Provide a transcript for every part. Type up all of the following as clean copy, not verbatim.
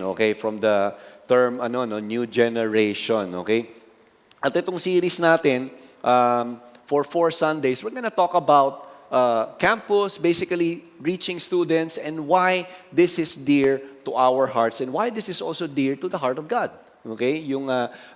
Okay, from the term new generation, okay? At itong series natin, for 4 Sundays, we're gonna talk about campus, basically reaching students, and why this is dear to our hearts and why this is also dear to the heart of God. Okay?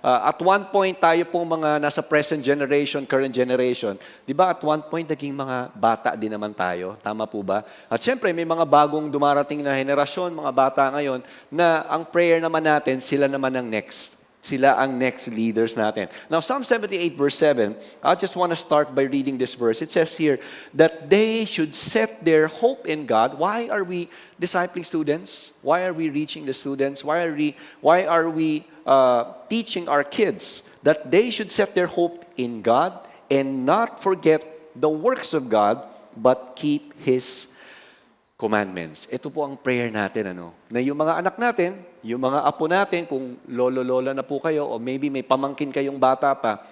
At one point tayo pong mga nasa present generation, current generation, 'di ba? At one point naging mga bata din naman tayo, tama po ba? At syempre may mga bagong dumarating na henerasyon, mga bata ngayon na ang prayer naman natin sila naman ang next. Sila ang next leaders natin. Now, Psalm 78 verse 7, I just want to start by reading this verse. It says here that they should set their hope in God. Why are we discipling students? Why are we reaching the students? Why are we teaching our kids that they should set their hope in God and not forget the works of God, but keep His commandments. Ito po ang prayer natin, na yung mga anak natin, yung mga apo natin, kung lolo-lola na po kayo, o maybe may pamangkin kayong bata pa,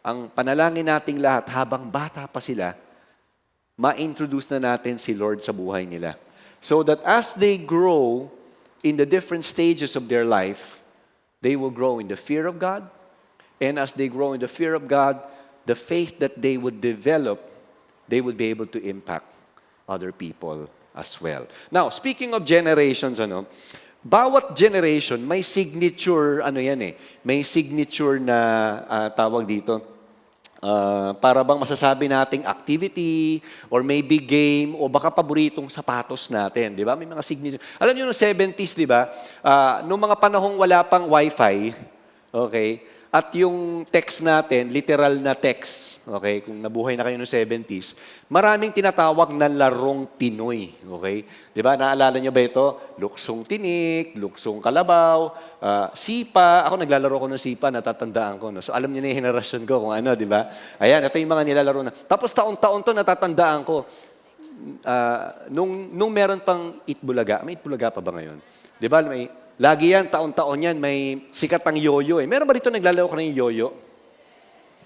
ang panalangin nating lahat, habang bata pa sila, ma-introduce na natin si Lord sa buhay nila. So that as they grow in the different stages of their life, they will grow in the fear of God, and as they grow in the fear of God, the faith that they would develop, they would be able to impact other people as well. Now, speaking of generations, bawat generation may signature, may signature na tawag dito. Para bang masasabi nating activity or maybe game o baka paboritong sapatos natin, 'di ba? May mga signature. Alam niyo no 70s, 'di ba? Nung mga panahong wala pang wifi, okay? At yung text natin, literal na text, okay? Kung nabuhay na kayo noong 70s, maraming tinatawag na larong Pinoy, okay? Di ba? Naalala niyo ba ito? Luksong tinik, luksong kalabaw, sipa. Ako naglalaro ko ng sipa, natatandaan ko. No? So alam niyo na yung henerasyon ko kung ano, di ba? Ayan, ito yung mga nilalaro na. Tapos taon-taon to natatandaan ko. Nung meron pang Itbulaga, may Itbulaga pa ba ngayon? Di ba? Lagi yan, taon-taon yan, may sikat ang yoyo eh. Meron ba dito naglalaro ka ng yoyo?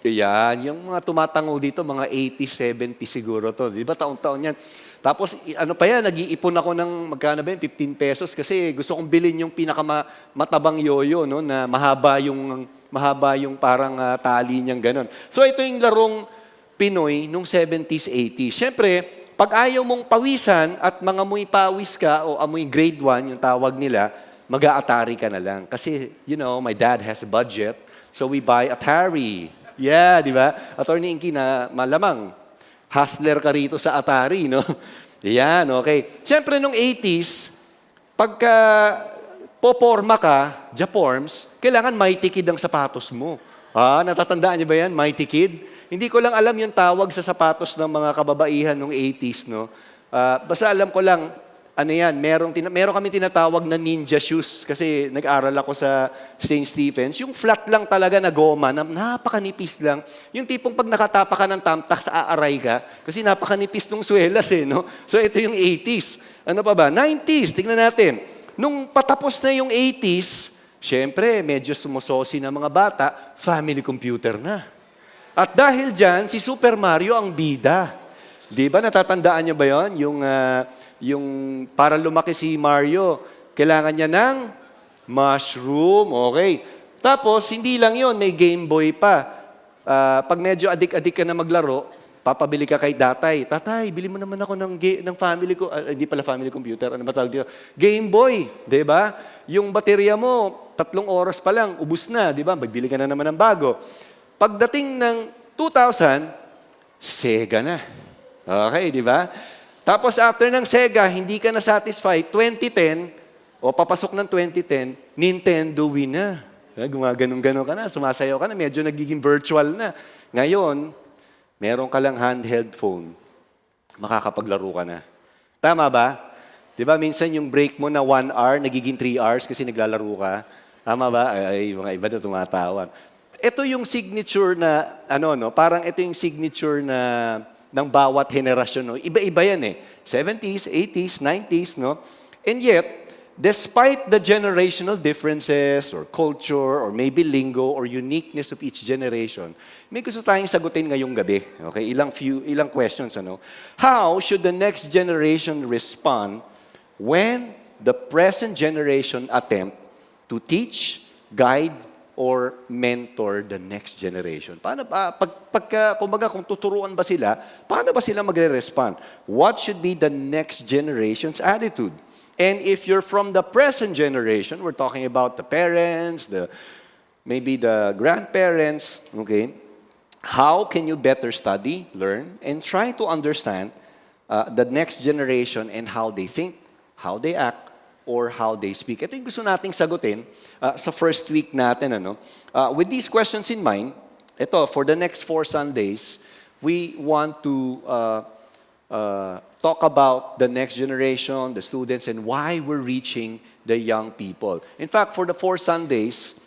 Yan, yung mga tumatango dito, mga 80s, 70s siguro to. Di ba taon-taon yan? Tapos, nag-iipon ako ng, magkano ba yun? 15 pesos kasi gusto kong bilhin yung pinakamatabang yoyo, no? Na mahaba yung parang tali niyang ganon. So, ito yung larong Pinoy nung 70s, 80s. Siyempre, pag ayaw mong pawisan at mga amoy pawis ka o amoy grade 1, yung tawag nila, mag-a-Atari ka na lang. Kasi, my dad has a budget, so we buy Atari. Yeah, di ba? Attorney Inky na malamang, hustler ka rito sa Atari, no? Yan, okay. Siyempre, nung 80s, pagka poporma ka, Japorms, kailangan mighty kid ang sapatos mo. Natatandaan niyo ba yan? Mighty kid? Hindi ko lang alam yung tawag sa sapatos ng mga kababaihan nung 80s, no? Basta alam ko lang, meron kami tinatawag na ninja shoes kasi nag-aral ako sa St. Stephen's. Yung flat lang talaga na goma, na napakanipis lang. Yung tipong pag nakatapa ka ng tamtak sa aaray ka, kasi napakanipis nung swelas no? So ito yung 80s. Ano pa ba? 90s, tingnan natin. Nung patapos na yung 80s, syempre, medyo sumusosi na mga bata, family computer na. At dahil dyan, si Super Mario ang bida. Di ba, natatandaan niyo ba yon? Yung para lumaki si Mario, kailangan niya ng mushroom, okay. Tapos, hindi lang yon, may Game Boy pa. Pag medyo adik-adik ka na maglaro, papabili ka kay tatay. Tatay, bili mo naman ako ng family ko. Hindi pala family computer, ano ba tawag dito? Game Boy, di ba? Yung baterya mo, 3 oras pa lang, ubus na, di ba? Magbili ka na naman ng bago. Pagdating ng 2000, Sega na. Okay, di ba? Tapos after ng Sega, hindi ka na satisfied, 2010, o papasok ng 2010, Nintendo Wii na. Gumaganon-ganon ka na, sumasayaw ka na, medyo nagiging virtual na. Ngayon, meron ka lang handheld phone, makakapaglaro ka na. Tama ba? Di ba, minsan yung break mo na 1 hour, nagiging 3 hours kasi naglalaro ka. Tama ba? Ay, mga iba na tumatawan. Ito yung signature na, parang ito yung signature na ng bawat henerasyon, no? Iba-iba yan 70s, 80s, 90s, no? And yet, despite the generational differences or culture or maybe lingo or uniqueness of each generation, may gusto tayong sagutin ngayong gabi. Okay? Ilang questions, How should the next generation respond when the present generation attempt to teach, guide, or mentor the next generation? Paano ba, kumbaga kung tuturuan ba sila, paano ba sila magre-respond? What should be the next generation's attitude? And if you're from the present generation, we're talking about the parents, maybe the grandparents, okay? How can you better study, learn, and try to understand the next generation and how they think, how they act, or how they speak? Ito yung gusto nating sagutin sa first week natin. With these questions in mind, ito, for the next 4 Sundays, we want to talk about the next generation, the students, and why we're reaching the young people. In fact, for the 4 Sundays,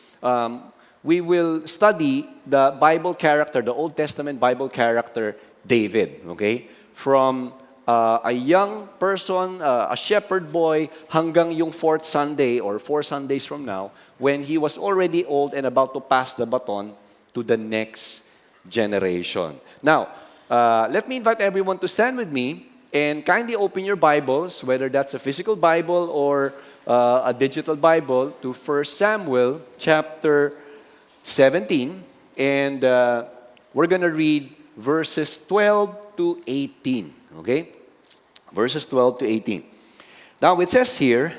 we will study the Bible character, the Old Testament Bible character, David, okay? From a young person, a shepherd boy, hanggang yung 4th Sunday or 4 Sundays from now, when he was already old and about to pass the baton to the next generation. Now, let me invite everyone to stand with me and kindly open your Bibles, whether that's a physical Bible or a digital Bible, to 1 Samuel chapter 17, and we're going to read verses 12 to 18, okay? Verses 12 to 18. Now, it says here,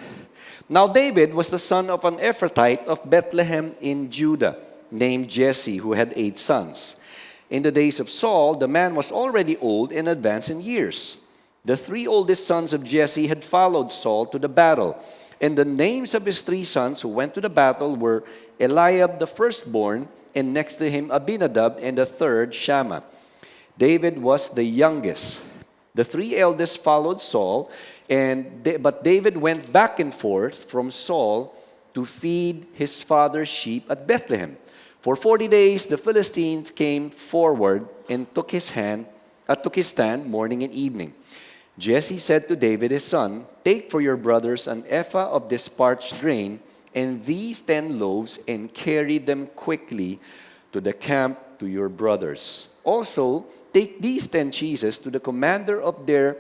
"Now David was the son of an Ephrathite of Bethlehem in Judah, named Jesse, who had 8 sons. In the days of Saul, the man was already old and advanced in years. The 3 oldest sons of Jesse had followed Saul to the battle, and the names of his 3 sons who went to the battle were Eliab the firstborn, and next to him Abinadab, and the third Shammah. David was the youngest. The 3 eldest followed Saul, but David went back and forth from Saul to feed his father's sheep at Bethlehem. For 40 days the Philistines came forward and took his stand morning and evening. Jesse said to David his son, 'Take for your brothers an ephah of this parched grain, and these 10 loaves, and carry them quickly to the camp to your brothers. Also, take these 10 cheeses to the commander of their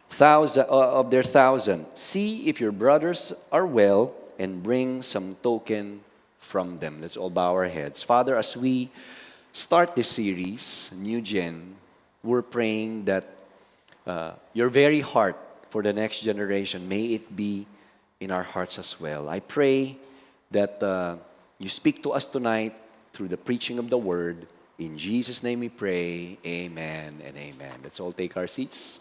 1,000. See if your brothers are well, and bring some token from them.'" Let's all bow our heads. Father, as we start this series, New Gen, we're praying that your very heart for the next generation, may it be in our hearts as well. I pray that you speak to us tonight through the preaching of the word. In Jesus' name we pray, amen and amen. Let's all take our seats.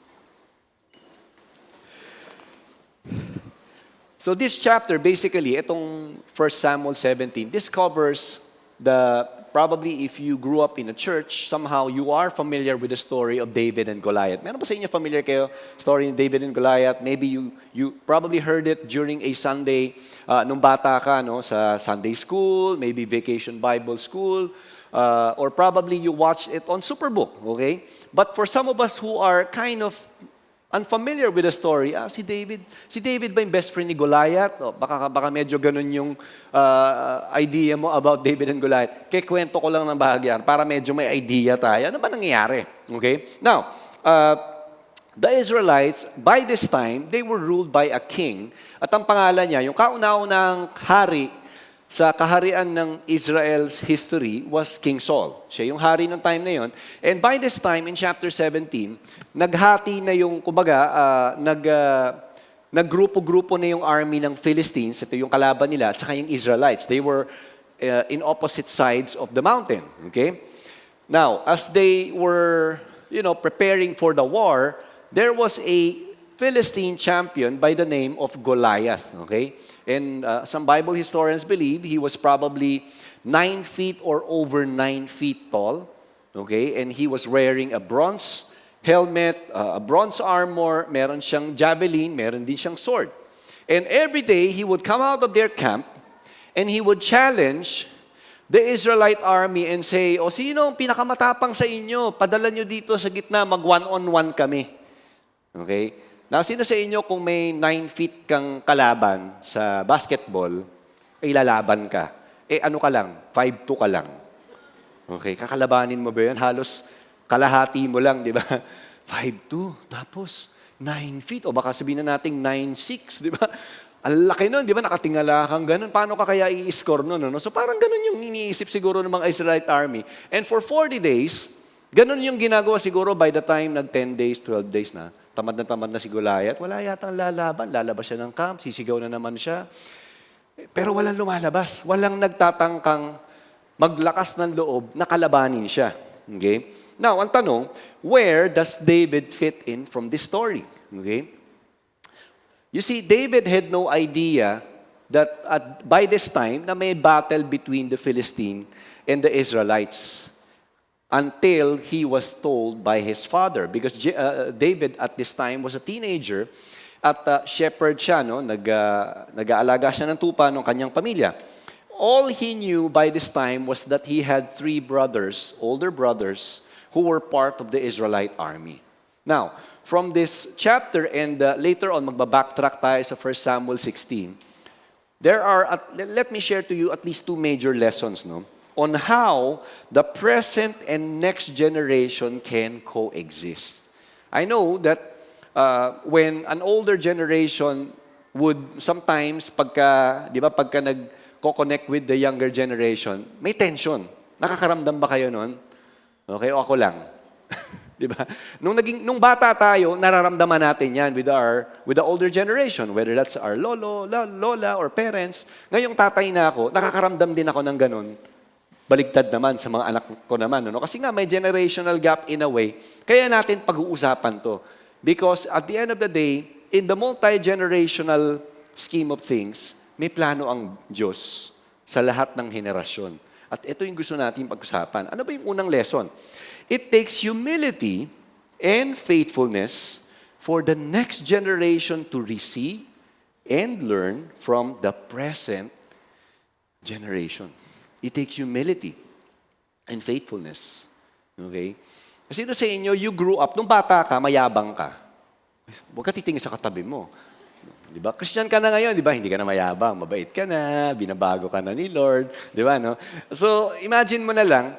So this chapter, basically, itong 1 Samuel 17, this covers probably if you grew up in a church, somehow you are familiar with the story of David and Goliath. Meron ba sa inyo familiar kayo story of David and Goliath? Maybe you probably heard it during a Sunday nung bata ka, no, sa Sunday school, maybe Vacation Bible School, or probably you watched it on Superbook, okay? But for some of us who are kind of unfamiliar with the story, si David ba yung best friend ni Goliath? O, baka medyo ganun yung idea mo about David and Goliath. Kaya kwento ko lang ng bahagyan para medyo may idea tayo. Ano ba nangyayari? Okay? Now, the Israelites, by this time, they were ruled by a king. At ang pangalan niya, yung kauna-unang hari sa kaharian ng Israel's history was King Saul. Siya yung hari ng time na yon. And by this time, in chapter 17, naghati na yung, kumbaga, naggrupo-grupo na yung army ng Philistines. Ito yung kalaban nila, at saka yung Israelites. They were in opposite sides of the mountain. Okay? Now, as they were, preparing for the war, there was a Philistine champion by the name of Goliath. Okay? And some Bible historians believe he was probably 9 feet or over 9 feet tall. Okay? And he was wearing a bronze helmet, a bronze armor, meron siyang javelin, meron din siyang sword. And every day, he would come out of their camp and he would challenge the Israelite army and say, sino ang pinakamatapang sa inyo? Padala nyo dito sa gitna, mag-one-on-one kami. Okay? Now, sino sa inyo kung may 9 feet kang kalaban sa basketball, ay lalaban ka? Ano ka lang? 5'2" ka lang. Okay, kakalabanin mo ba yan? Halos kalahati mo lang, di ba? 5'2". Tapos, 9 feet, o baka sabihin na natin 9'6", di ba? Ang laki nun, di ba? Nakatingala kang ganun. Paano ka kaya i-score nun? No? So parang ganun yung iniisip siguro ng mga Israelite army. And for 40 days, ganun yung ginagawa siguro by the time nag 10 days, 12 days na. Tamad na si Goliath. Wala yatang lalaban. Lalabas siya ng camp, sisigaw na naman siya. Pero walang lumalabas. Walang nagtatangkang maglakas ng loob na kalabanin siya. Okay? Now, ang tanong, where does David fit in from this story? Okay? You see, David had no idea that by this time na may battle between the Philistine and the Israelites until he was told by his father. Because David at this time was a teenager at shepherd siya, no? Nag-aalaga siya ng tupa ng kanyang pamilya. All he knew by this time was that he had 3 brothers, older brothers, who were part of the Israelite army. Now, from this chapter and later on, magbabacktrack tayo sa 1 Samuel 16, there are, let me share to you at least 2 major lessons, no? On how the present and next generation can coexist. I know that when an older generation would sometimes, pagka nagko-connect with the younger generation, may tension. Nakakaramdam ba kayo nun? Okay, o ako lang? Di ba? Nung bata tayo, nararamdaman natin yan with the older generation, whether that's our lola, or parents. Ngayong tatay na ako, nakakaramdam din ako ng ganun. Baligtad naman sa mga anak ko naman. No? Kasi nga may generational gap in a way. Kaya natin pag-uusapan to. Because at the end of the day, in the multi-generational scheme of things, may plano ang Diyos sa lahat ng henerasyon. At ito yung gusto natin pag-usapan. Ano ba yung unang lesson? It takes humility and faithfulness for the next generation to receive and learn from the present generation. It takes humility and faithfulness. Okay? Sino sa inyo, you grew up, nung bata ka, mayabang ka. Huwag ka titingin sa katabi mo. Di ba? Christian ka na ngayon, di ba? Hindi ka na mayabang, mabait ka na, binabago ka na ni Lord. Di ba, no? So, imagine mo na lang,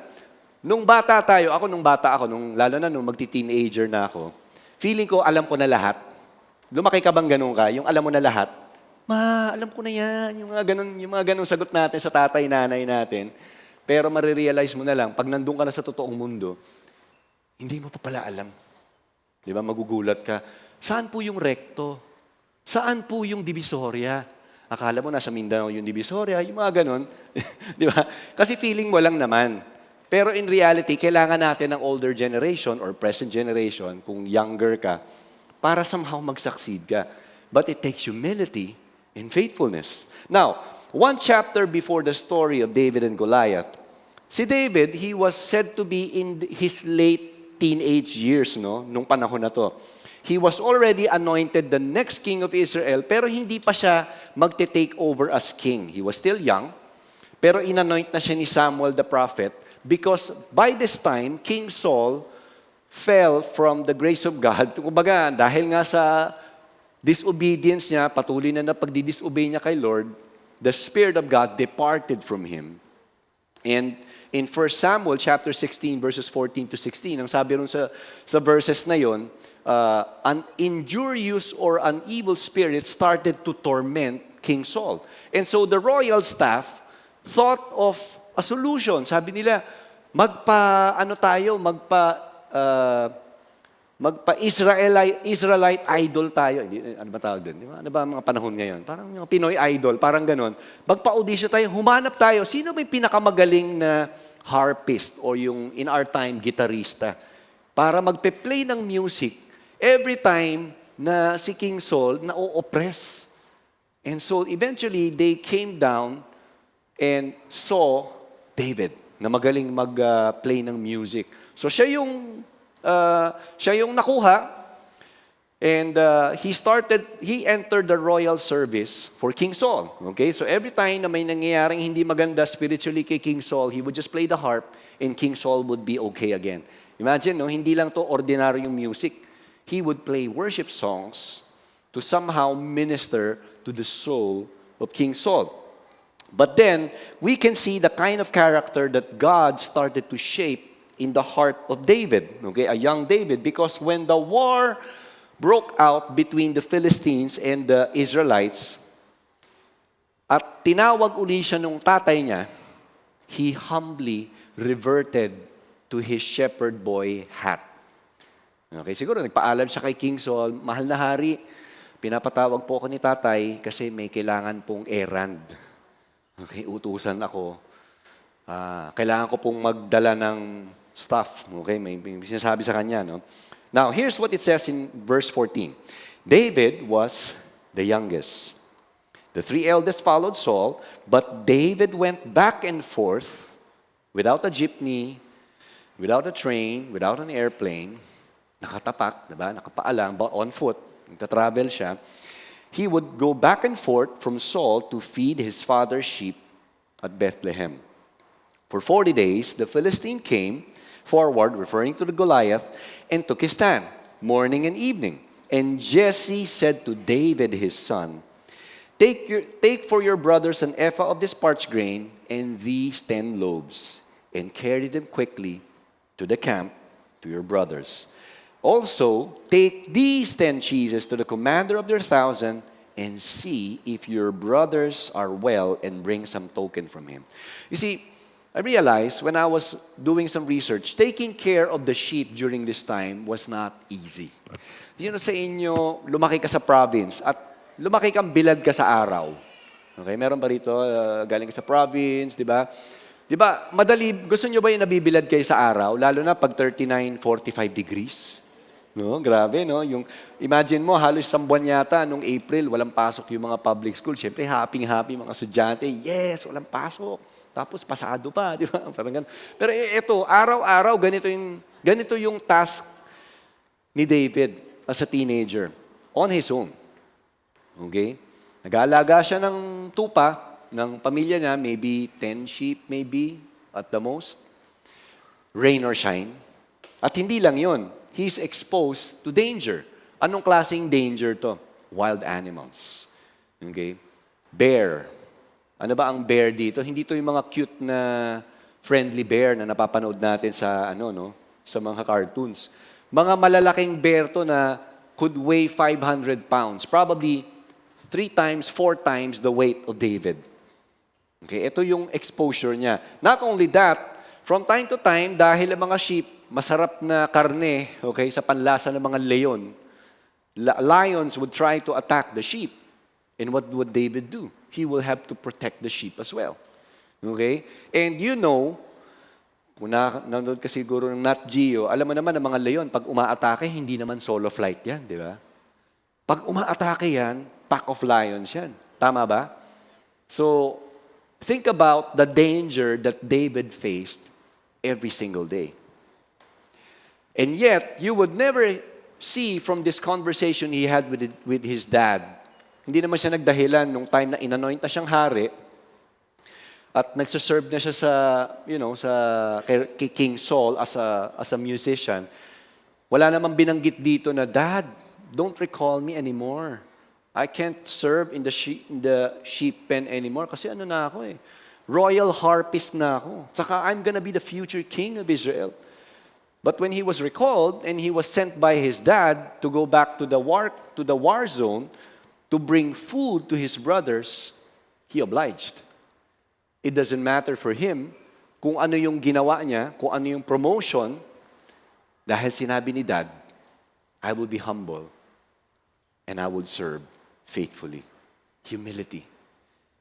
nung bata ako, lalo na nung magti-teenager na ako, feeling ko, alam ko na lahat. Lumaki ka bang ganun ka? Yung alam mo na lahat? Alam ko na yan. Yung mga ganun sagot natin sa tatay, nanay natin. Pero marirealize mo na lang, pag nandun ka na sa totoong mundo, hindi mo pa pala alam. Di ba? Magugulat ka. Saan po yung recto? Saan po yung Divisoria? Akala mo nasa Mindanao yung Divisoria, yung mga ganun. Di ba? Kasi feeling mo lang naman. Pero in reality, kailangan natin ng older generation or present generation, kung younger ka, para somehow mag-succeed ka. But it takes humility and faithfulness. Now, 1 chapter before the story of David and Goliath, si David, he was said to be in his late teenage years, no? Nung panahon na to. He was already anointed the next king of Israel, pero hindi pa siya magte-take over as king. He was still young, pero inanoint na siya ni Samuel the prophet because by this time, King Saul fell from the grace of God. Kumbaga, dahil nga sa disobedience niya, patuloy na pagdi-disobey niya kay Lord, the Spirit of God departed from him. And in 1 Samuel chapter 16, verses 14 to 16, ang sabi ron sa verses na yon, an injurious or an evil spirit started to torment King Saul. And so the royal staff thought of a solution. Sabi nila, Israelite idol tayo. Ano ba tawag din? Ano ba mga panahon ngayon? Parang yung Pinoy idol, parang ganon. Magpa-audition tayo, humanap tayo. Sino may pinakamagaling na harpist o yung in our time, gitarista? Para magpe-play ng music every time na si King Saul na-oppress. And so eventually, they came down and saw David na magaling mag-play ng music. So siya yung nakuha, and he entered the royal service for King Saul. Okay? So every time na may nangyayaring hindi maganda spiritually kay King Saul, he would just play the harp and King Saul would be okay again. Imagine, no? Hindi lang to ordinary yung music. He would play worship songs to somehow minister to the soul of King Saul. But then, we can see the kind of character that God started to shape in the heart of David, okay, a young David, because when the war broke out between the Philistines and the Israelites. At tinawag uli siya nung tatay niya, he humbly reverted to his shepherd boy hat. Okay, siguro nagpaalam siya kay King Saul, mahal na hari, pinapatawag po ako ni tatay kasi may kailangan pong errand. Okay, utusan ako. Kailangan ko pong magdala ng stuff. Okay, may sinasabi sa kanya. No? Now, here's what it says in verse 14. David was the youngest. The 3 eldest followed Saul, but David went back and forth without a jeepney, without a train, without an airplane, nakatapak, diba? Nakapaalang, on foot, nagtatravel siya. He would go back and forth from Saul to feed his father's sheep at Bethlehem. For 40 days, the Philistine came forward, referring to the Goliath, and took his stand, morning and evening. And Jesse said to David his son, Take for your brothers an ephah of this parched grain and these 10 loaves, and carry them quickly to the camp to your brothers. Also, take these 10 cheeses to the commander of their 1,000 and see if your brothers are well and bring some token from him. You see, I realized when I was doing some research, taking care of the sheep during this time was not easy. Yun sa inyo, lumaki ka sa province at lumaki kang bilad ka sa araw. Okay, meron ba rito, galing ka sa province, di ba? Di ba, madali, gusto nyo ba yung nabibilad kayo sa araw? Lalo na pag 39, 45 degrees. No, grabe, no? Yung, imagine mo, halos isang buwan yata, nung April, walang pasok yung mga public school. Siyempre, happy mga estudyante. Yes, walang pasok. Tapos, pasado pa, di ba? Parang ganun. Pero ito, araw-araw, ganito yung task ni David as a teenager. On his own. Okay? Nag-aalaga siya ng tupa, ng pamilya niya, maybe 10 sheep, maybe, at the most. Rain or shine. At hindi lang yun. He's exposed to danger. Anong klaseng danger to? Wild animals. Okay? Bear. Ano ba ang bear dito? Hindi to yung mga cute na friendly bear na napapanood natin sa sa mga cartoons. Mga malalaking bear to na could weigh 500 pounds. Probably 3 times, 4 times the weight of David. Okay, ito yung exposure niya. Not only that, from time to time, dahil ang mga sheep, masarap na karne, okay, sa panlasa ng mga leon, lions would try to attack the sheep. And what would David do? He will have to protect the sheep as well. Okay? And you know, kung nanonood ka siguro ng Nat Geo, alam mo naman ang mga leon, pag umaatake, hindi naman solo flight yan, di ba? Pag umaatake yan, pack of lions yan. Tama ba? So, think about the danger that David faced every single day. And yet, you would never see from this conversation he had with his dad. Hindi naman siya nagdahilan nung time na inanoint na siyang hari at nagsaserve na siya sa, kay King Saul as a musician. Wala namang binanggit dito na, Dad, don't recall me anymore. I can't serve in the sheep pen anymore kasi na ako eh. Royal harpist na ako. Saka I'm gonna be the future king of Israel. But when he was recalled and he was sent by his dad to go back to the war zone to bring food to his brothers, he obliged. It doesn't matter for him kung ano yung ginawa niya, kung ano yung promotion, dahil sinabi ni Dad, I will be humble and I will serve faithfully. Humility.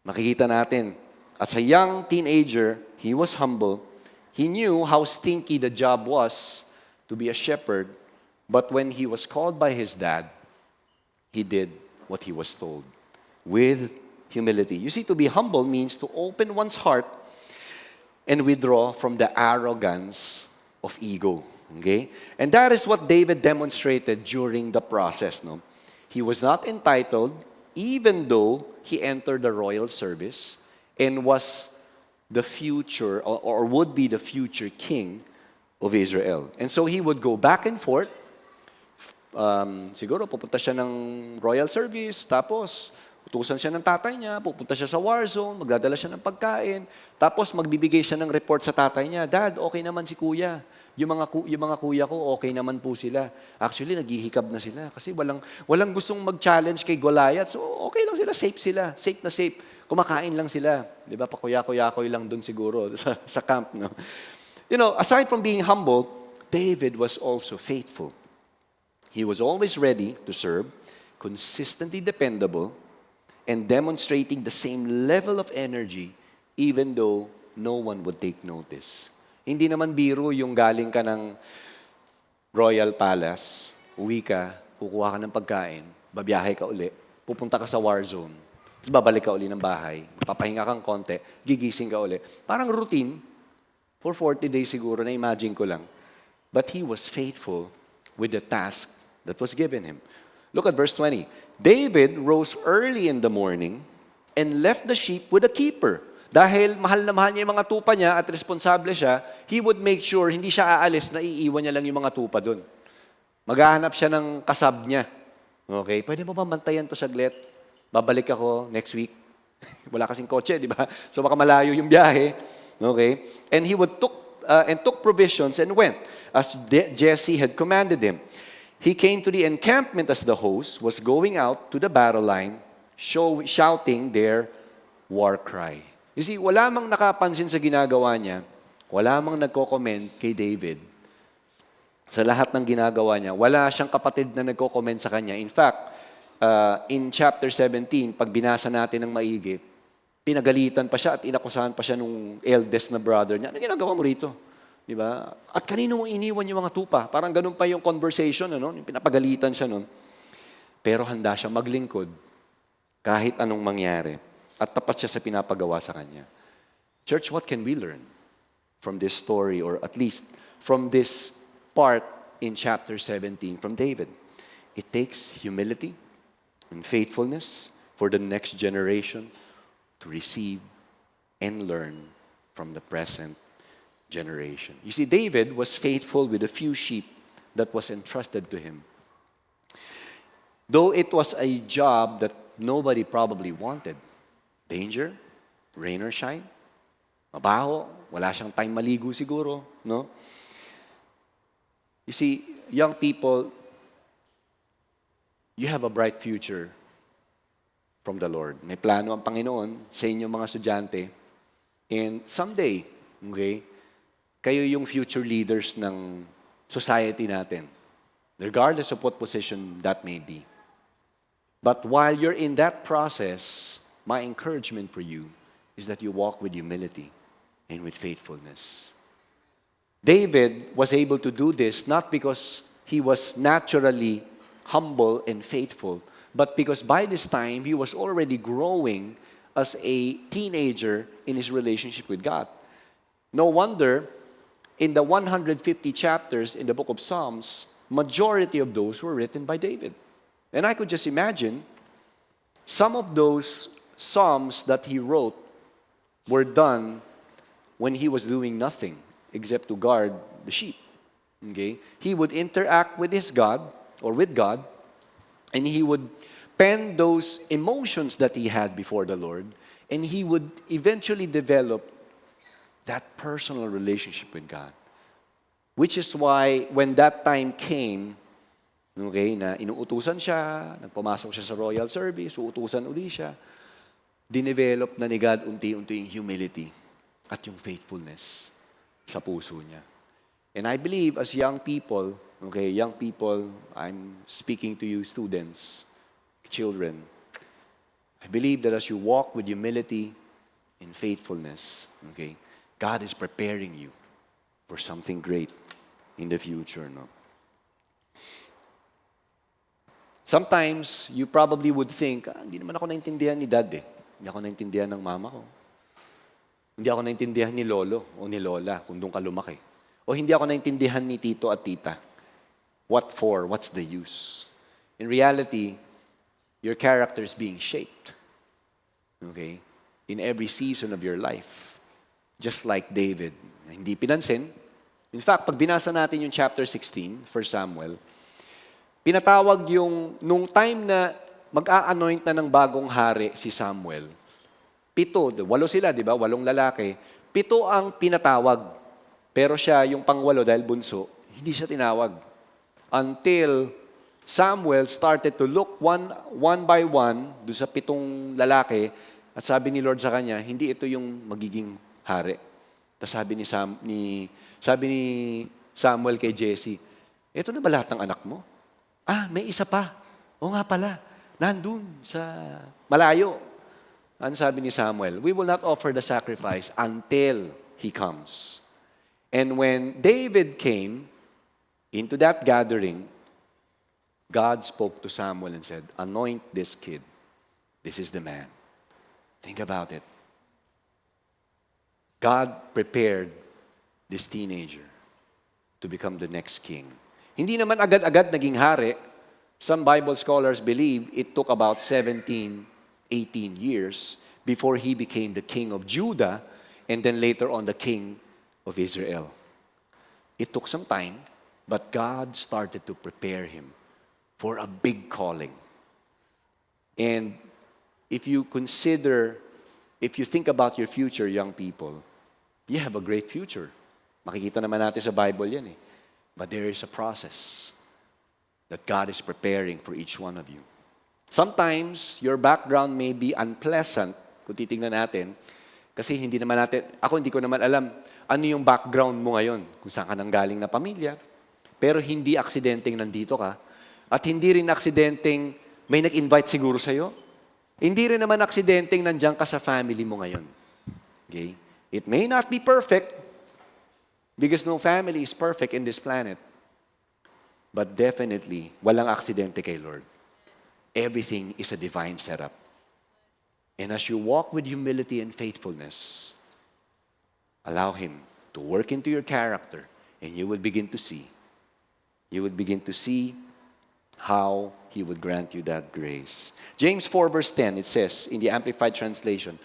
Makikita natin, as a young teenager, he was humble. He knew how stinky the job was to be a shepherd, but when he was called by his dad, he did what he was told with humility. You see, to be humble means to open one's heart and withdraw from the arrogance of ego. Okay? And that is what David demonstrated during the process. No? He was not entitled, even though he entered the royal service and was the future, or would be the future king of Israel. And so he would go back and forth. Siguro pupunta siya ng royal service, tapos Utusan siya ng tatay niya, pupunta siya sa war zone, magdadala siya ng pagkain, tapos magbibigay siya ng report sa tatay niya, Dad, okay naman si kuya. Yung mga kuya ko, okay naman po sila. Actually, naghihikab na sila kasi walang gustong mag-challenge kay Goliath. So, okay lang sila, safe na safe. Kumakain lang sila. Di ba? Pakuya-kuya-kuy lang dun siguro sa camp. No? Aside from being humble, David was also faithful. He was always ready to serve, consistently dependable, and demonstrating the same level of energy even though no one would take notice. Hindi naman biro yung galing ka ng Royal Palace, uwi ka, kukuha ka ng pagkain, babiyahe ka uli, pupunta ka sa war zone, tapos babalik ka uli ng bahay, papahinga kang konti, gigising ka uli. Parang routine, for 40 days siguro, na-imagine ko lang. But he was faithful with the task that was given him. Look at verse 20. David rose early in the morning and left the sheep with a keeper. Dahil mahal na mahal niya yung mga tupa niya at responsable siya, he would make sure hindi siya aalis na iiwan niya lang yung mga tupa doon. Maghahanap siya ng kasab niya. Okay? Pwede mo ba bantayan to saglit? Babalik ako next week. Wala kasing kotse, di ba? So baka malayo yung biyahe. Okay? And he would took provisions and went as Jesse had commanded him. He came to the encampment as the host was going out to the battle line, shouting their war cry. You see, wala mang nakapansin sa ginagawa niya, wala mang nagko-comment kay David. Sa lahat ng ginagawa niya, wala siyang kapatid na nagko-comment sa kanya. In fact, in chapter 17, pag binasa natin ng maigi, pinagalitan pa siya at inakusahan pa siya nung eldest na brother niya. Ano ginagawa mo rito? Di ba? At kanino mo iniwan yung mga tupa? Parang ganun pa yung conversation, yung pinapagalitan siya nun. Pero handa siya maglingkod kahit anong mangyari. At tapat siya sa pinapagawa sa kanya. Church, what can we learn from this story, or at least from this part in chapter 17 from David? It takes humility and faithfulness for the next generation to receive and learn from the present generation. You see, David was faithful with a few sheep that was entrusted to him. Though it was a job that nobody probably wanted. Danger, rain or shine, mabaho, wala siyang time maligo siguro, no? You see, young people, you have a bright future from the Lord. May plano ang Panginoon sa inyong mga estudyante. And someday, okay, kayo yung future leaders ng society natin, regardless of what position that may be. But while you're in that process, my encouragement for you is that you walk with humility and with faithfulness. David was able to do this not because he was naturally humble and faithful, but because by this time he was already growing as a teenager in his relationship with God. No wonder, in the 150 chapters in the book of Psalms, majority of those were written by David. And I could just imagine some of those Psalms that he wrote were done when he was doing nothing except to guard the sheep. Okay? He would interact with his God or with God, and he would pen those emotions that he had before the Lord, and he would eventually develop that personal relationship with God. Which is why when that time came, okay, na inuutusan siya, nagpumasok siya sa royal service, uutusan uli siya, dinevelop na ni God unti-unti yung humility at yung faithfulness sa puso niya. And I believe as young people, I'm speaking to you students, children, I believe that as you walk with humility and faithfulness, okay, God is preparing you for something great in the future, no? Sometimes, you probably would think, hindi naman ako naintindihan ni Dad eh. Hindi ako naintindihan ng mama ko. Hindi ako naintindihan ni Lolo o ni Lola kung doon ka lumaki. O hindi ako naintindihan ni Tito at Tita. What for? What's the use? In reality, your character is being shaped. Okay? In every season of your life. Just like David. Hindi pinansin. In fact, pag binasa natin yung chapter 16, 1 Samuel, pinatawag yung, nung time na mag-a-anoint na ng bagong hari si Samuel, 7, 8 sila, di ba? 8 lalaki. 7 ang pinatawag. Pero siya, yung pang-8 dahil bunso, hindi siya tinawag. Until Samuel started to look one by one doon sa 7 lalaki at sabi ni Lord sa kanya, hindi ito yung magiging hari. Tapos sabi ni Samuel kay Jesse, ito na ba lahat ng anak mo? May isa pa. O nga pala, nandun sa malayo. Ano sabi ni Samuel? We will not offer the sacrifice until he comes. And when David came into that gathering, God spoke to Samuel and said, anoint this kid. This is the man. Think about it. God prepared this teenager to become the next king. Hindi naman agad-agad naging hari. Some Bible scholars believe it took about 17, 18 years before he became the king of Judah and then later on the king of Israel. It took some time, but God started to prepare him for a big calling. And if you think about your future, young people, you have a great future. Makikita naman natin sa Bible yan eh. But there is a process that God is preparing for each one of you. Sometimes, your background may be unpleasant, kung titingnan natin, kasi hindi ko naman alam ano yung background mo ngayon, kung saan ka nanggaling na pamilya, pero hindi aksidenteng nandito ka, at hindi rin aksidenteng may nag-invite siguro sa'yo, hindi rin naman aksidenteng nandiyan ka sa family mo ngayon. Okay? It may not be perfect, because no family is perfect in this planet. But definitely, walang aksidente kay Lord. Everything is a divine setup. And as you walk with humility and faithfulness, allow Him to work into your character, and you will begin to see. You will begin to see how He would grant you that grace. James 4 verse 10, it says in the Amplified Translation,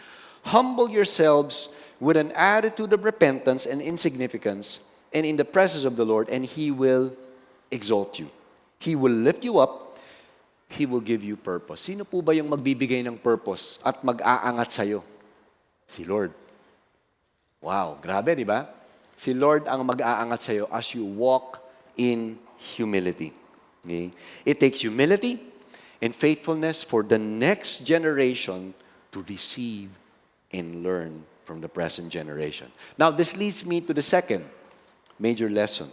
humble yourselves with an attitude of repentance and insignificance, and in the presence of the Lord, and He will exalt you. He will lift you up. He will give you purpose. Sino po ba yung magbibigay ng purpose at mag-aangat sa'yo? Si Lord. Wow, grabe, di ba? Si Lord ang mag-aangat sa'yo as you walk in humility. Okay? It takes humility and faithfulness for the next generation to receive and learn from the present generation. Now, this leads me to the second major lesson.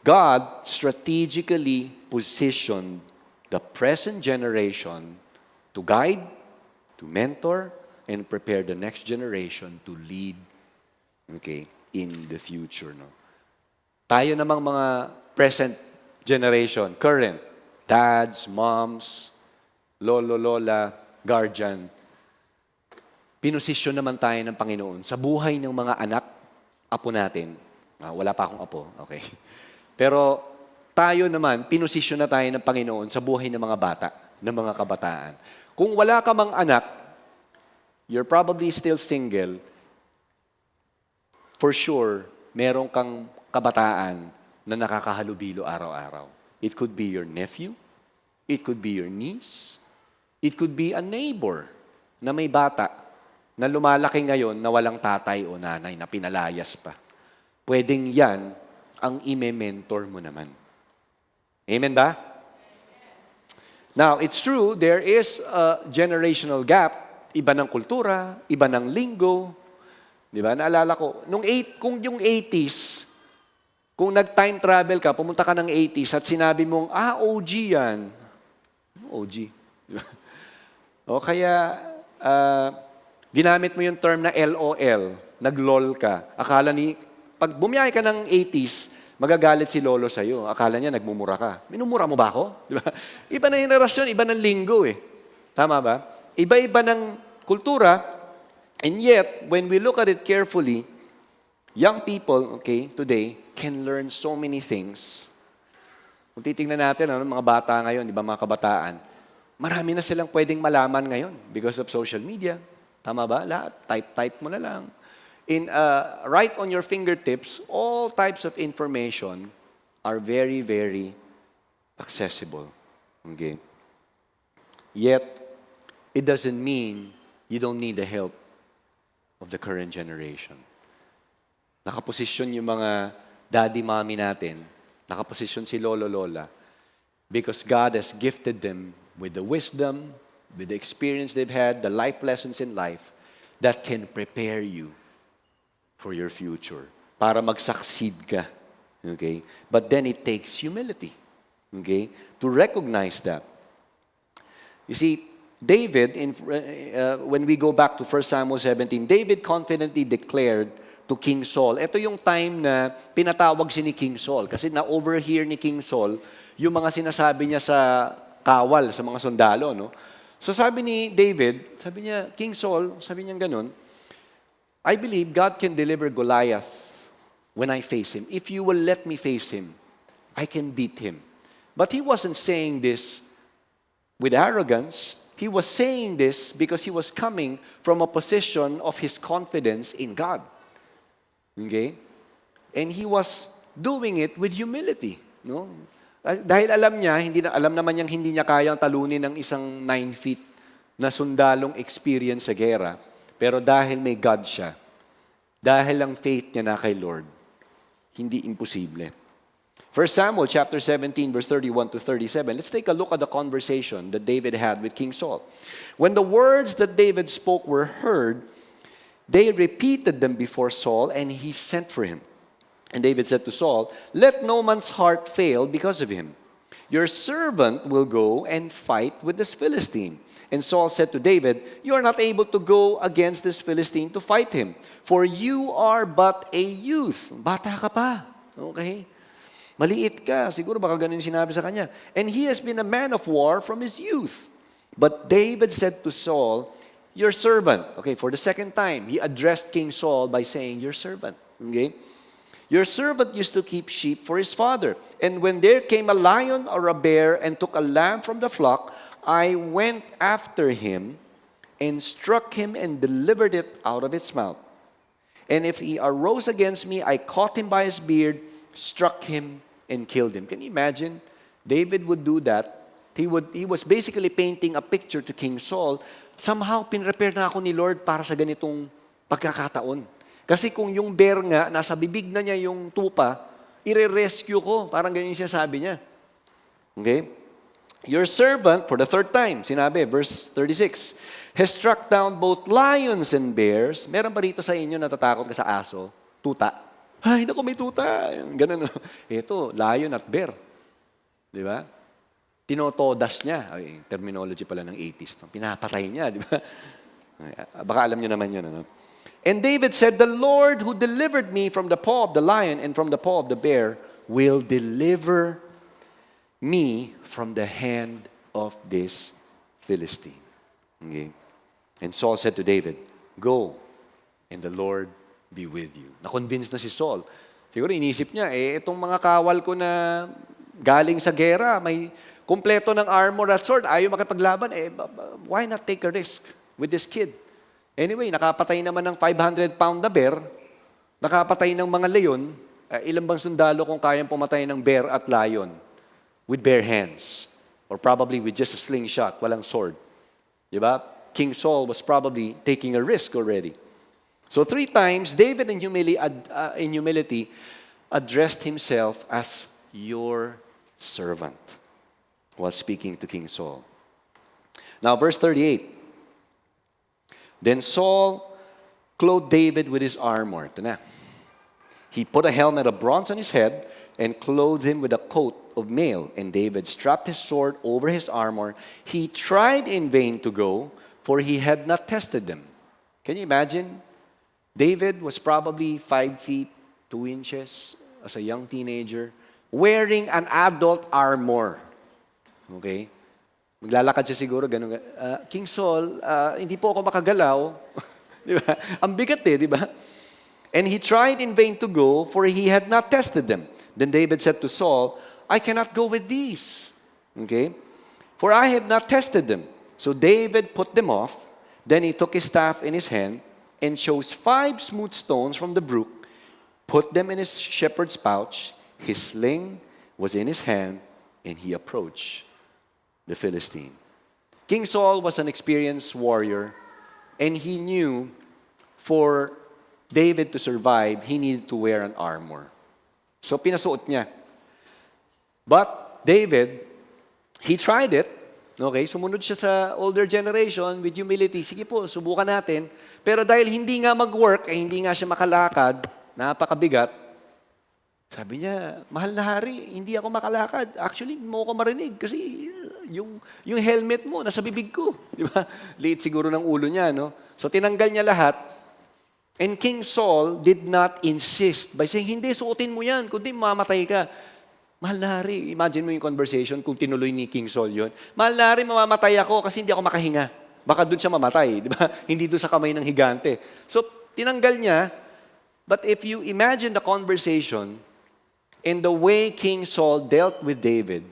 God strategically positioned the present generation to guide, to mentor, and prepare the next generation to lead, okay, in the future. No? Tayo namang mga present generation, current, dads, moms, lolo, lola, guardian, pinosisyon naman tayo ng Panginoon sa buhay ng mga anak, apo natin. Wala pa akong apo, okay. Pero tayo naman, pinosisyon na tayo ng Panginoon sa buhay ng mga bata, ng mga kabataan. Kung wala ka mang anak, you're probably still single, for sure, meron kang kabataan na nakakahalubilo araw-araw. It could be your nephew, it could be your niece, it could be a neighbor na may bata na lumalaki ngayon na walang tatay o nanay na pinalayas pa. Pwedeng yan ang ime-mentor mo naman. Amen ba? Now, it's true, there is a generational gap. Iba ng kultura, iba ng linggo. Di ba? Naalala ko, kung yung 80s, kung nag-time travel ka, pumunta ka ng 80s at sinabi mong, OG yan. OG. O kaya, ginamit mo yung term na LOL, nag-LOL ka. Pag bumiyahe ka ng 80s, magagalit si lolo sa'yo. Akala niya nagmumura ka. Minumura mo ba ako? Di ba? Iba na yung relasyon, iba ng linggo eh. Tama ba? Iba-iba ng kultura, and yet, when we look at it carefully, young people, okay, today, can learn so many things. Kung titingnan natin, mga bata ngayon, di ba, mga kabataan, marami na silang pwedeng malaman ngayon because of social media. Tama ba? Lahat. Type mo na lang. Right on your fingertips, all types of information are very, very accessible. Okay? Yet, it doesn't mean you don't need the help of the current generation. Nakaposisyon yung mga daddy, mommy natin. Nakaposisyon si lolo, lola. Because God has gifted them with the wisdom, with the experience they've had, the life lessons in life that can prepare you for your future. Para mag-succeed ka. Okay? But then it takes humility. Okay? To recognize that. You see, David, when we go back to 1 Samuel 17, David confidently declared to King Saul. Ito yung time na pinatawag siya ni King Saul. Kasi na-overhear ni King Saul yung mga sinasabi niya sa kawal, sa mga sundalo. No? So sabi ni David, sabi niya, King Saul, sabi niya ganun, I believe God can deliver Goliath when I face him. If you will let me face him, I can beat him. But he wasn't saying this with arrogance. He was saying this because he was coming from a position of his confidence in God. Okay? And he was doing it with humility. No? Dahil alam niya, alam naman niyang hindi niya kayang talunin ng isang 9 feet na sundalong experience sa gera. Pero dahil may God siya, dahil ang faith niya na kay Lord, hindi imposible. 1 Samuel chapter 17, verse 31 to 37. Let's take a look at the conversation that David had with King Saul. When the words that David spoke were heard, they repeated them before Saul, and he sent for him. And David said to Saul, let no man's heart fail because of him. Your servant will go and fight with this Philistine. And Saul said to David, you are not able to go against this Philistine to fight him, for you are but a youth. Bata ka pa. Okay? Maliit ka. Siguro baka ganun sinabi sa kanya. And he has been a man of war from his youth. But David said to Saul, your servant. Okay, for the second time, he addressed King Saul by saying, your servant. Okay? Your servant used to keep sheep for his father. And when there came a lion or a bear and took a lamb from the flock, I went after him and struck him and delivered it out of its mouth. And if he arose against me, I caught him by his beard, struck him, and killed him. Can you imagine? David would do that. He was basically painting a picture to King Saul. Somehow, pinrepare na ako ni Lord para sa ganitong pagkakataon. Kasi kung yung bear nga, nasa bibig na niya yung tupa, ire-rescue ko. Parang ganyan siya sabi niya. Okay? Your servant, for the third time, sinabi, verse 36, has struck down both lions and bears. Meron ba rito sa inyo natatakot ka sa aso? Tuta. Ay, naku, may tuta. Ganun. Ito, lion at bear. Di ba? Tinotodas niya. Ay, terminology pala ng 80s. Pinapatay niya, di ba? Baka alam niyo naman yun. Ano? And David said, the Lord who delivered me from the paw of the lion and from the paw of the bear will deliver me from the hand of this Philistine. Okay? And Saul said to David, go, and the Lord be with you. Na-convince na si Saul. Siguro inisip niya, itong mga kawal ko na galing sa gera, may kumpleto ng armor at sword, ayaw makipaglaban, why not take a risk with this kid? Anyway, nakapatay naman ng 500-pound na bear, nakapatay ng mga leon, ilan bang sundalo kung kayang pumatay ng bear at lion with bare hands? Or probably with just a slingshot, walang sword. Diba? King Saul was probably taking a risk already. So 3 times, David in humility addressed himself as your servant while speaking to King Saul. Now, verse 38. Then Saul clothed David with his armor. Ito na. He put a helmet of bronze on his head and clothed him with a coat of mail. And David strapped his sword over his armor. He tried in vain to go, for he had not tested them. Can you imagine? David was probably 5 feet, 2 inches as a young teenager, wearing an adult armor. Okay? Maglalakad siya siguro, ganun. King Saul, hindi po ako makagalaw. Di ba? Ang bigat di ba? And he tried in vain to go, for he had not tested them. Then David said to Saul, I cannot go with these. Okay? For I have not tested them. So David put them off. Then he took his staff in his hand, and chose 5 smooth stones from the brook, put them in his shepherd's pouch, his sling was in his hand, and he approached the Philistine. King Saul was an experienced warrior, and he knew for David to survive, he needed to wear an armor. So pinasuot niya. But David, he tried it. Okay, sumunod siya sa older generation with humility. Sige po, subukan natin. Pero dahil hindi nga mag-work, hindi nga siya makalakad, napakabigat, sabi niya, mahal na hari, hindi ako makalakad. Actually, mo ko marinig kasi yung helmet mo nasa bibig ko. Di ba? Liit siguro ng ulo niya, no? So tinanggal niya lahat. And King Saul did not insist by saying, hindi, suotin mo yan, kundi mamamatay ka. Mahal na hari, imagine mo yung conversation kung tinuloy ni King Saul yun. Mahal na hari, mamamatay ako kasi hindi ako makahinga. Baka doon siya mamatay, di ba? Hindi doon sa kamay ng higante. So tinanggal niya, but if you imagine the conversation, in the way King Saul dealt with David,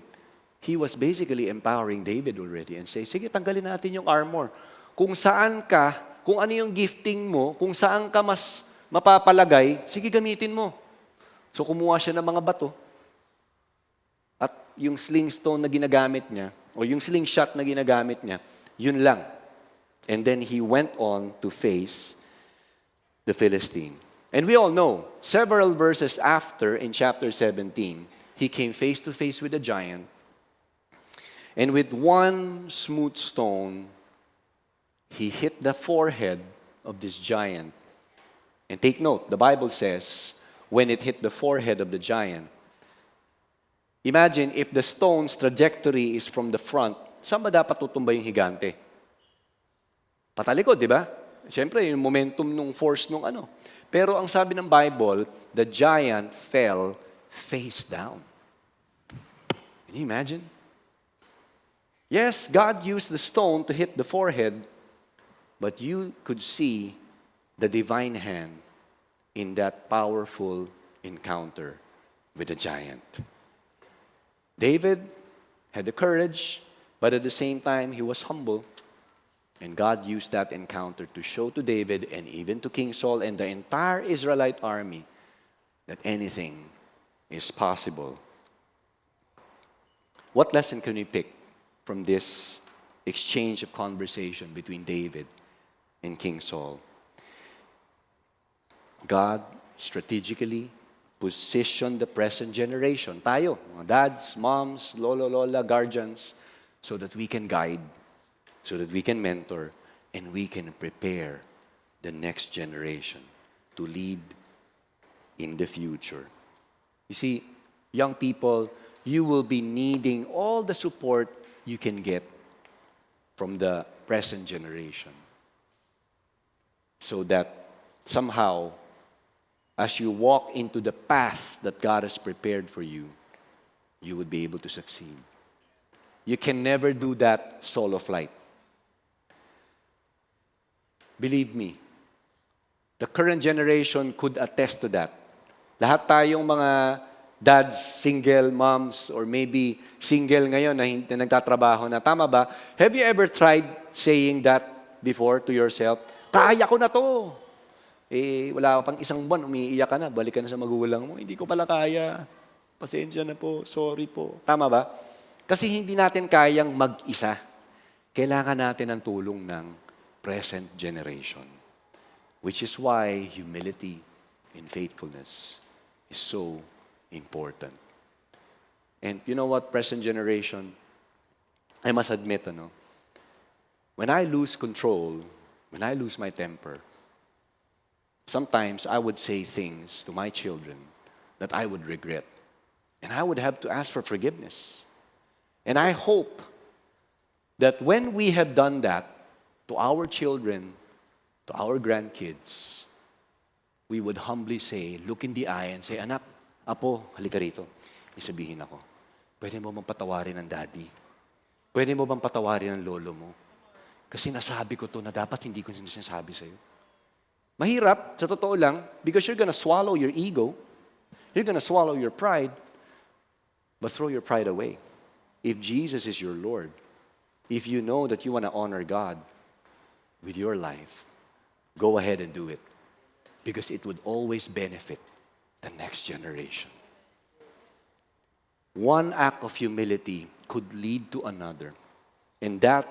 he was basically empowering David already and say, sige, tanggalin natin yung armor. Kung saan ka, kung ano yung gifting mo, kung saan ka mas mapapalagay, sige, gamitin mo. So kumuha siya ng mga bato. At yung sling stone na ginagamit niya, o yung slingshot na ginagamit niya, yun lang. And then he went on to face the Philistine. And we all know, several verses after, in chapter 17, he came face to face with a giant. And with one smooth stone, he hit the forehead of this giant. And take note, the Bible says, when it hit the forehead of the giant, imagine if the stone's trajectory is from the front, saan ba dapat tutumba yung higante? Patalikod, di ba? Siyempre, yung momentum nung force nung ano. Pero ang sabi ng Bible, the giant fell face down. Can you imagine? Yes, God used the stone to hit the forehead, but you could see the divine hand in that powerful encounter with the giant. David had the courage, but at the same time, he was humble. And God used that encounter to show to David and even to King Saul and the entire Israelite army that anything is possible. What lesson can we pick from this exchange of conversation between David and King Saul? God strategically positioned the present generation, tayo, mga dads, moms, lolo, lola, guardians, so that we can guide, so that we can mentor, and we can prepare the next generation to lead in the future. You see, young people, you will be needing all the support you can get from the present generation so that somehow, as you walk into the path that God has prepared for you, you would be able to succeed. You can never do that solo flight. Believe me, the current generation could attest to that. Lahat tayong mga dads, single moms, or maybe single ngayon na nagtatrabaho na, tama ba? Have you ever tried saying that before to yourself? Kaya ko na to. Wala ka pang isang buwan, umiiyak ka na, balik ka na sa magulang mo, hindi ko pala kaya. Pasensya na po, sorry po. Tama ba? Kasi hindi natin kayang mag-isa. Kailangan natin ng tulong ng present generation. Which is why humility and faithfulness is so important. And you know what, present generation, I must admit, when I lose control, when I lose my temper, sometimes I would say things to my children that I would regret. And I would have to ask for forgiveness. And I hope that when we have done that to our children, to our grandkids, we would humbly say, look in the eye and say, anak, apo, halika rito. Isabihin ako, pwede mo bang patawarin ng daddy? Pwede mo bang patawarin ng lolo mo? Kasi nasabi ko to na dapat hindi ko sinasabi sa'yo. Mahirap, sa totoo lang, because you're gonna swallow your ego, you're gonna swallow your pride, but throw your pride away. If Jesus is your Lord, if you know that you want to honor God with your life, go ahead and do it. Because it would always benefit the next generation. One act of humility could lead to another. And that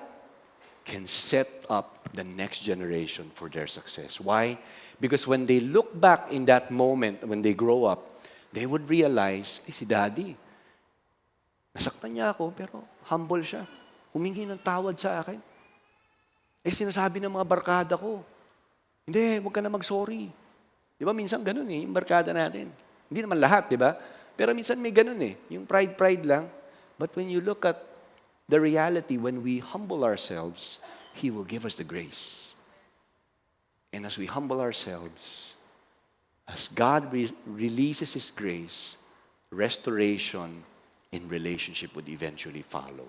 can set up the next generation for their success. Why? Because when they look back in that moment, when they grow up, they would realize, si daddy, nasaktan niya ako, pero humble siya. Humingi ng tawad sa akin. Sinasabi ng mga barkada ko, hindi, huwag ka na mag-sorry. Di ba, minsan ganun yung barkada natin. Hindi naman lahat, di ba? Pero minsan may ganun yung pride lang. But when you look at the reality, when we humble ourselves, He will give us the grace. And as we humble ourselves, as God releases His grace, restoration in relationship would eventually follow.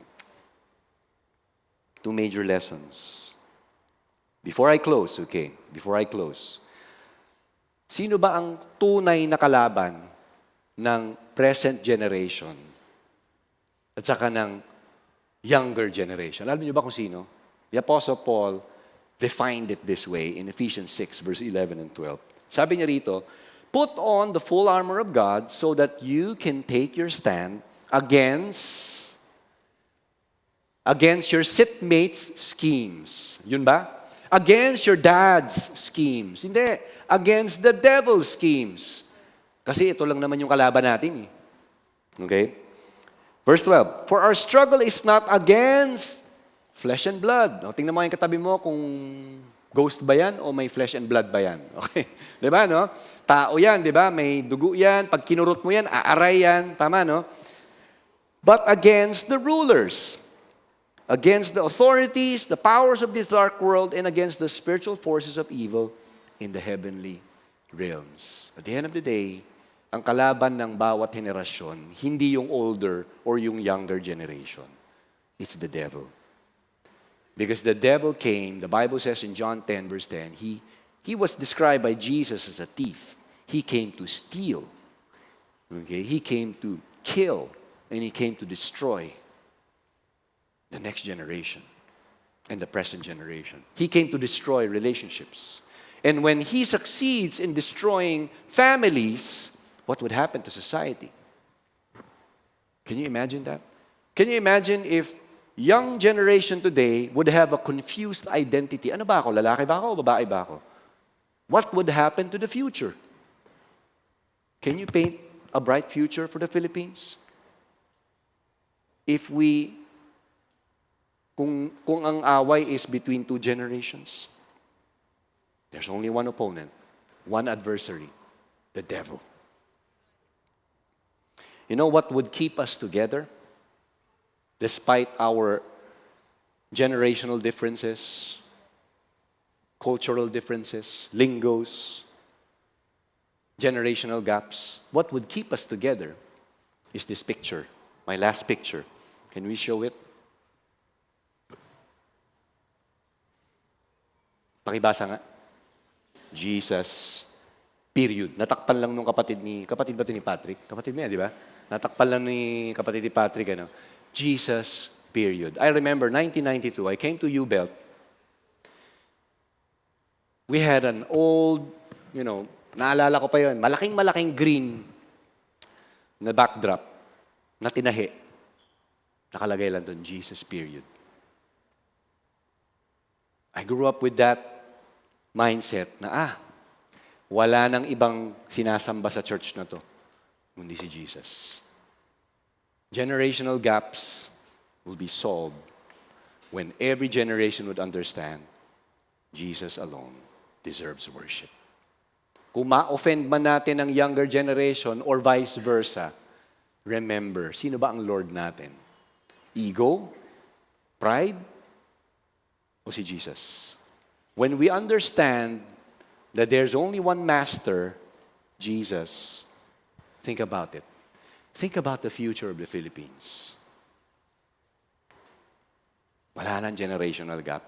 2 major lessons. Before I close, sino ba ang tunay na kalaban ng present generation at saka ng younger generation? Alam niyo ba kung sino? The Apostle Paul defined it this way in Ephesians 6, verse 11 and 12. Sabi niya rito, put on the full armor of God so that you can take your stand against your sitmates' schemes. Yun ba? Against your dad's schemes. Hindi. Against the devil's schemes. Kasi ito lang naman yung kalaban natin Okay? Verse 12. For our struggle is not against flesh and blood. Tingnan mo yung katabi mo kung ghost ba yan o may flesh and blood ba yan. Okay? Di ba, no? Tao yan, di ba? May dugo yan. Pag kinurot mo yan, aaray yan. Tama, no? But against the rulers, against the authorities, the powers of this dark world, and against the spiritual forces of evil in the heavenly realms. At the end of the day, ang kalaban ng bawat henerasyon, hindi yung older or yung younger generation. It's the devil. Because the devil came, the Bible says in John 10, verse 10, he was described by Jesus as a thief. He came to steal. Okay? He came to kill. And he came to destroy the next generation and the present generation. He came to destroy relationships. And when he succeeds in destroying families, what would happen to society? Can you imagine that? Can you imagine if young generation today would have a confused identity? Ano ba ako? Lalaki ba ako o babae ba ako? What would happen to the future? Can you paint a bright future for the Philippines? If kung ang away is between two generations, there's only one opponent, one adversary, the devil. You know what would keep us together? Despite our generational differences, cultural differences, lingos, generational gaps, what would keep us together is this picture, my last picture. Can we show it? Pakibasa nga. Jesus, period. Natakpan lang nung kapatid ba ito ni Patrick? Kapatid mo yan, di ba? Natakpan lang ni kapatid ni Patrick, Jesus, period. I remember 1992, I came to U-Belt. We had an old, naalala ko pa yun, malaking green na backdrop na tinahi. Nakalagay lang doon, Jesus, period. I grew up with that mindset na, wala nang ibang sinasamba sa church na to, kundi si Jesus. Generational gaps will be solved when every generation would understand Jesus alone deserves worship. Kung ma-offend man natin ang younger generation or vice versa, remember, sino ba ang Lord natin? Ego? Pride? O si Jesus? When we understand that there's only one master, Jesus, think about it. Think about the future of the Philippines. Wala nang generational gap.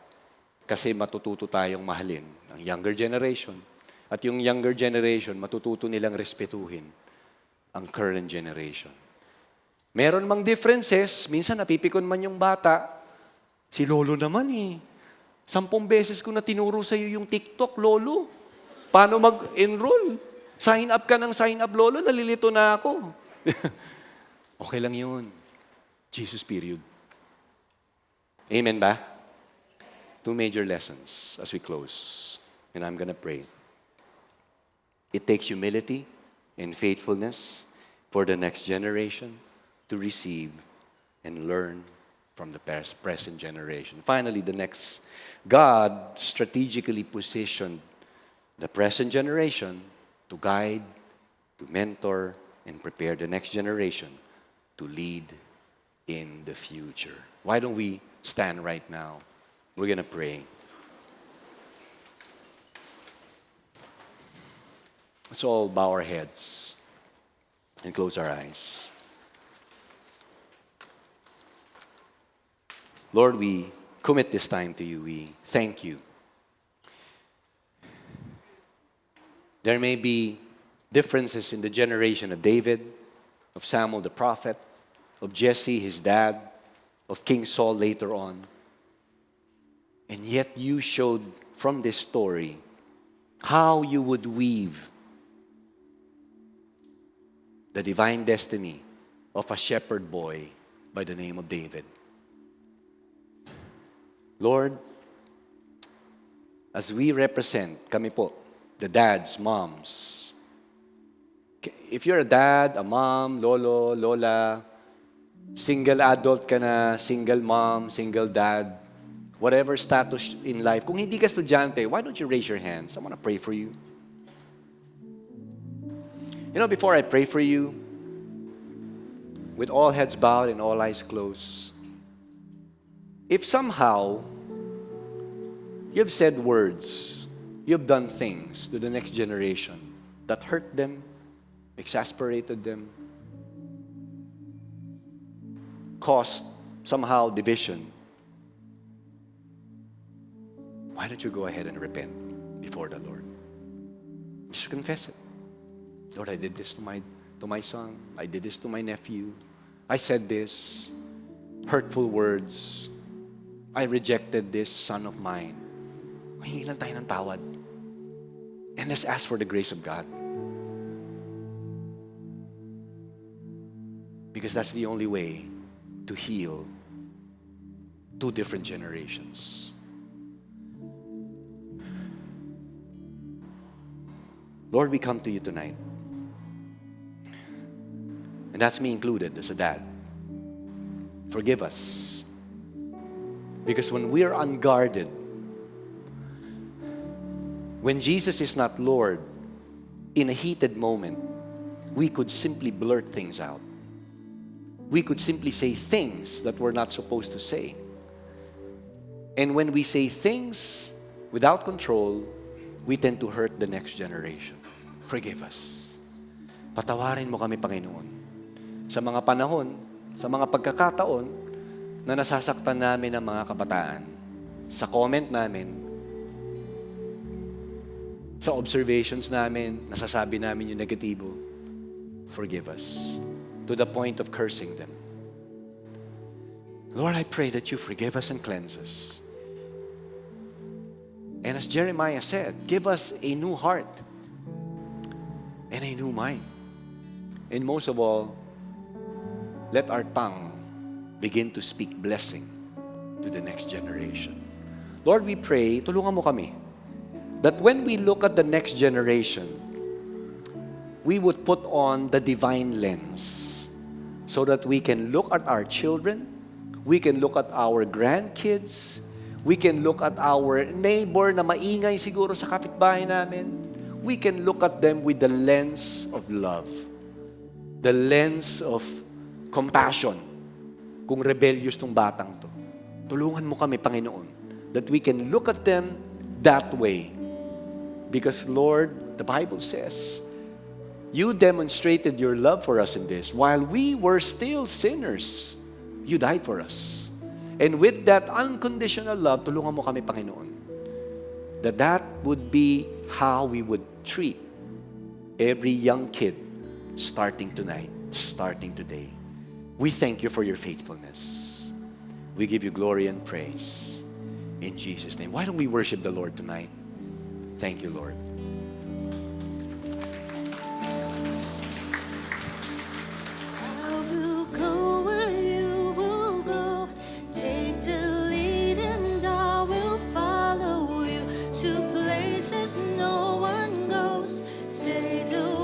Kasi matututo tayong mahalin ang younger generation. At yung younger generation, matututo nilang respetuhin ang current generation. Meron mang differences, minsan napipikon man yung bata. Si Lolo naman 10 beses ko na tinuro sa'yo yung TikTok, Lolo. Paano mag-enroll? Sign up ka ng sign up, Lolo. Nalilito na ako. Okay lang yun. Jesus, period. Amen ba? two major lessons as we close. And I'm going to pray. It takes humility and faithfulness for the next generation to receive and learn from the present generation. Finally, the next, God strategically positioned the present generation to guide, to mentor, and prepare the next generation to lead in the future. Why don't we stand right now? We're going to pray. Let's all bow our heads and close our eyes. Lord, we commit this time to you. We thank you. There may be differences in the generation of David, of Samuel the prophet, of Jesse, his dad, of King Saul later on. And yet you showed from this story how you would weave the divine destiny of a shepherd boy by the name of David. Lord, as we represent, kami po, the dads, moms. If you're a dad, a mom, lolo, lola, single adult ka na, single mom, single dad, whatever status in life, kung hindi ka estudyante, why don't you raise your hands? I want to pray for you. You know, before I pray for you, with all heads bowed and all eyes closed, if somehow you've said words, you've done things to the next generation that hurt them, exasperated them, caused somehow division, why don't you go ahead and repent before the Lord? Just confess it. Lord, I did this to my son. I did this to my nephew. I said this, hurtful words. I rejected this son of mine. Mahingi lang tayo ng tawad. And let's ask for the grace of God. Because that's the only way to heal two different generations. Lord, we come to you tonight. And that's me included as a dad. Forgive us. Because when we are unguarded, when Jesus is not Lord, in a heated moment, we could simply blurt things out. We could simply say things that we're not supposed to say. And when we say things without control, we tend to hurt the next generation. Forgive us. Patawarin mo kami, Panginoon. Sa mga panahon, sa mga pagkakataon na nasasaktan namin ang mga kabataan, sa comment namin, sa observations namin, nasasabi namin yung negatibo, forgive us. To the point of cursing them. Lord, I pray that you forgive us and cleanse us. And as Jeremiah said, give us a new heart and a new mind. And most of all, let our tongue begin to speak blessing to the next generation. Lord, we pray, tulungan mo kami, that when we look at the next generation, we would put on the divine lens so that we can look at our children, we can look at our grandkids, we can look at our neighbor na maingay siguro sa kapitbahay namin. We can look at them with the lens of love, the lens of compassion. Kung rebellious tong batang to, tulungan mo kami, Panginoon, that we can look at them that way. Because, Lord, the Bible says, you demonstrated your love for us in this. While we were still sinners, you died for us. And with that unconditional love, tulungan mo kami, Panginoon, that would be how we would treat every young kid starting tonight, starting today. We thank you for your faithfulness. We give you glory and praise. In Jesus' name. Why don't we worship the Lord tonight? Thank you, Lord. Take the lead and I will follow. no one goes. Say, do